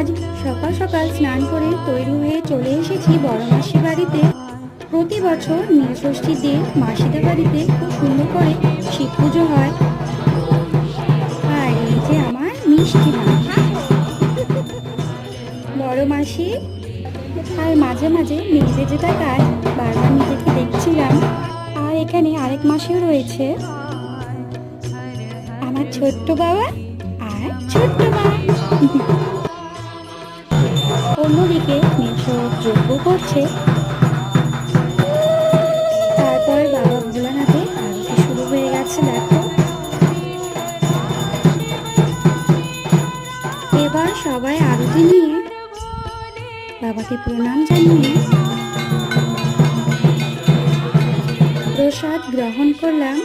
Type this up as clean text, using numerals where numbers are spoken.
আজ সকাল সকাল স্নান করে তৈরি হয়ে চলে এসেছি বড় মাসির বাড়িতে। প্রতি বছর নীলষষ্ঠীর দিন মাসিদের বাড়িতে খুব সুন্দর করে শিব পুজো হয়। আর এই যে আমার মিষ্টি মা, বড় মাসি। আর মাঝে মাঝে মেয়েদের যেটা কাজ, বারবার নিজেকে দেখছিলাম। আর এখানে আরেক মাসিও রয়েছে, আমার ছোট্ট বাবা আর ছোট্ট মা। অন্যদিকে মেশো যজ্ঞ করছে। তারপর বাবা ভোলানাথে আরতি শুরু হয়ে গেছে। দেখো, এবার সবাই আরতি নিয়ে বাবাকে প্রণাম জানিয়ে প্রসাদ গ্রহণ করলাম।